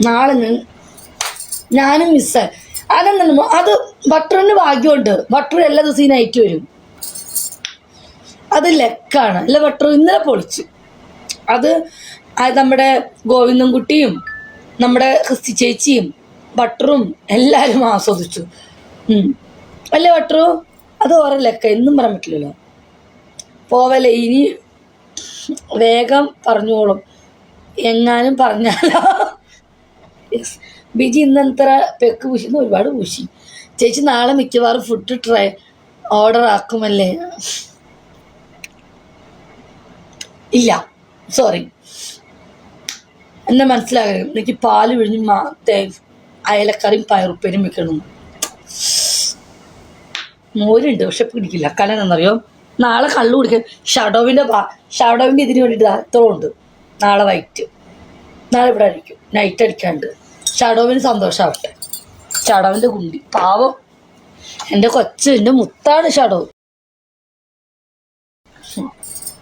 നാളെ ഞാനും മിസ്സായി. അതെന്താ അത് ബട്ടറിന് ഭാഗ്യമുണ്ട്. ബട്ടർ എല്ലാ ദിവസവും നൈറ്റ് വരും. അത് ലെക്കാണ്. അല്ല ബട്ടർ ഇന്നലെ പൊളിച്ചു. അത് നമ്മുടെ ഗോവിന്ദൻകുട്ടിയും നമ്മുടെ ക്രിസ്തി ചേച്ചിയും ബട്ടറും എല്ലാവരും ആസ്വദിച്ചു. അല്ലേ ബട്ടറു? അത് ഓരോ ലെക്ക, എന്നും പറയാൻ പറ്റില്ലല്ലോ. പോവല്ലേ, ഇനി വേഗം പറഞ്ഞോളും. എങ്ങാനും പറഞ്ഞാലോ. യെസ്, ബിജി ഇന്ന് എത്ര പെക്ക് പൂശിന്ന് ഒരുപാട് പൂശി. ചേച്ചി നാളെ മിക്കവാറും ഫുഡ് ഓർഡർ ആക്കുമല്ലേ? ഇല്ല, സോറി, എന്നെ മനസ്സിലാകരുത്. എനിക്ക് പാല് പിഴിഞ്ഞ് അയലക്കറിയും പയറുപ്പേരും വെക്കണം. മോരുണ്ട്, പക്ഷെ പിടിക്കില്ല. കാരണം എന്നറിയോ, നാളെ കള്ളു കുടിക്കാൻ ഷഡോവിൻ്റെ ഇതിന് വേണ്ടിയിട്ട് അത്രയുണ്ട്. നാളെ വൈറ്റ്, നാളെ ഇവിടെ അടിക്കും, നൈറ്റ് അടിക്കാണ്ട്. ഷഡോവിന് സന്തോഷമാവട്ടെ. ഷഡോവിൻ്റെ കുണ്ടി പാവം, എൻ്റെ എൻ്റെ മുത്താണ് ഷഡോ.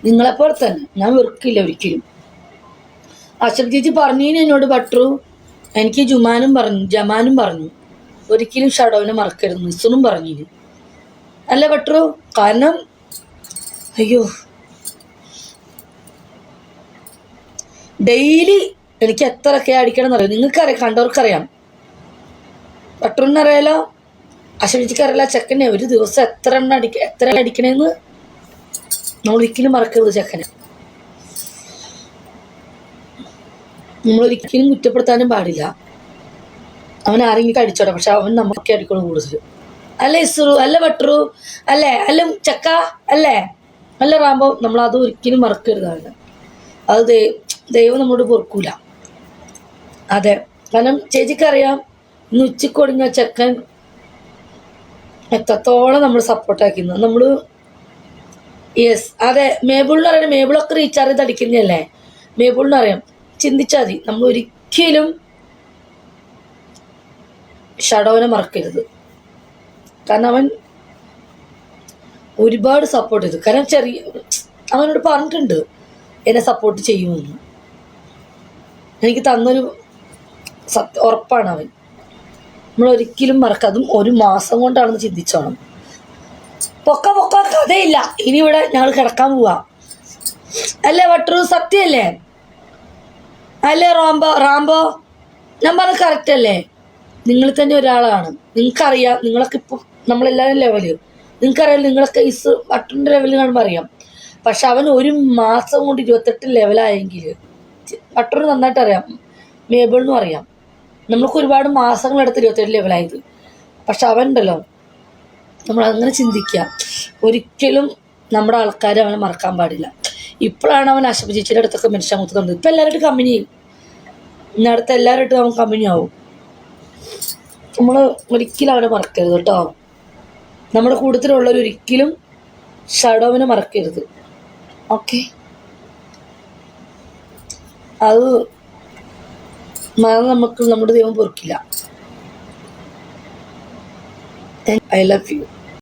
നിങ്ങളെപ്പോലെ തന്നെ ഞാൻ വെറുക്കില്ല ഒരിക്കലും. അശ്വതി ചേച്ചി പറഞ്ഞതിന് എന്നോട് ബട്ടറു, എനിക്ക് ജമാനും പറഞ്ഞു ഒരിക്കലും ഷഡോവിനെ മറക്കരുത്. മിസ്സുനും പറഞ്ഞിന്. അല്ല ബട്ടറു? കാരണം അയ്യോ, ഡെയിലി എനിക്ക് എത്രയൊക്കെ അടിക്കണം എന്നറിയാം. നിങ്ങൾക്കറിയാം, കണ്ടവർക്കറിയാം. ബട്ടറിനറിയാലോ, അശ്വതിക്ക് അറിയില്ല. ചെക്കനെ ഒരു ദിവസം എത്ര അടിക്കണേന്ന് നമ്മളൊരിക്കലും മറക്കരുത്. ചെക്കനെ നമ്മളൊരിക്കലും കുറ്റപ്പെടുത്താനും പാടില്ല. അവൻ ആരെങ്കിലും അടിച്ചോട്ടെ, പക്ഷെ അവൻ നമുക്ക് അടിക്കണം കൂടുതൽ. അല്ലേ ഇസുറു? അല്ല ബട്ടറു? അല്ലേ? അല്ല ചക്ക? അല്ലേ? അല്ല റാംബോ? നമ്മളത് ഒരിക്കലും മറക്കരുതാണ്. അത് ദൈവം നമ്മളോട് പൊറുക്കൂല. അതെ, കാരണം ചേച്ചിക്കറിയാം ഇന്ന് ഉച്ചയ്ക്ക് ഒടുങ്ങിയ ചെക്കൻ എത്രത്തോളം നമ്മൾ സപ്പോർട്ടാക്കുന്നത്. നമ്മൾ യെസ്, അതെ. മേബിളിനറിയാം, മേബിളൊക്കെ റീചാർജ് ചെയ്ത് അടിക്കുന്നതല്ലേ. മേബിളിനറിയാം. ചിന്തിച്ചാൽ മതി. നമ്മൾ ഒരിക്കലും ഷഡോവിനെ മറക്കരുത്. കാരണം അവൻ ഒരുപാട് സപ്പോർട്ട് ചെയ്തു. കാരണം അവനോട് പറഞ്ഞിട്ടുണ്ട് എന്നെ സപ്പോർട്ട് ചെയ്യുമെന്ന്. എനിക്ക് തന്നൊരു ഉറപ്പാണ് അവൻ. നമ്മളൊരിക്കലും മറക്കാതും. ഒരു മാസം കൊണ്ടാണെന്ന് ചിന്തിച്ചോണം. പൊക്ക കഥയില്ല. ഇനി ഇവിടെ ഞങ്ങൾ കിടക്കാൻ പോവാ. അല്ലേ ബട്ടറു? സത്യമല്ലേ? അല്ലേ റാംബോ? ഞാൻ പറഞ്ഞത് കറക്റ്റ് അല്ലേ? നിങ്ങൾ തന്നെ ഒരാളാണ്. നിങ്ങൾക്കറിയാം, നിങ്ങളൊക്കെ ഇപ്പം നമ്മളെല്ലാവരും ലെവല് നിങ്ങൾക്കറിയാം. നിങ്ങളൊക്കെ ബട്ടറിൻ്റെ ലെവലിൽ കാണുമ്പോൾ അറിയാം. പക്ഷെ അവൻ ഒരു മാസം കൊണ്ട് 28 ലെവലായെങ്കിൽ ബട്ടറിന് നന്നായിട്ട് അറിയാം. മേബിളിനും അറിയാം. നമ്മൾക്ക് ഒരുപാട് മാസങ്ങളെടുത്ത് 27 ലെവലായത്. പക്ഷെ അവൻ ഉണ്ടല്ലോ, നമ്മളങ്ങനെ ചിന്തിക്കുക. ഒരിക്കലും നമ്മുടെ ആൾക്കാരെ അവനെ മറക്കാൻ പാടില്ല. ഇപ്പോഴാണ് അവൻ അശ്വതി ചേച്ചിയുടെ അടുത്തൊക്കെ മനുഷ്യമുത്ത് തന്നത്. ഇപ്പം എല്ലാവരും കമ്പനി ചെയ്യും. ഇനി അടുത്ത എല്ലാവരും അവൻ കമ്പനി ആവും. നമ്മൾ ഒരിക്കലും അവനെ മറക്കരുത് കേട്ടോ. നമ്മുടെ കൂട്ടത്തിലുള്ളവരൊരിക്കലും ഷഡോവിനെ മറക്കരുത്. ഓക്കെ? അത് നമുക്ക് നമ്മുടെ ദൈവം പൊറുക്കില്ല. I love you.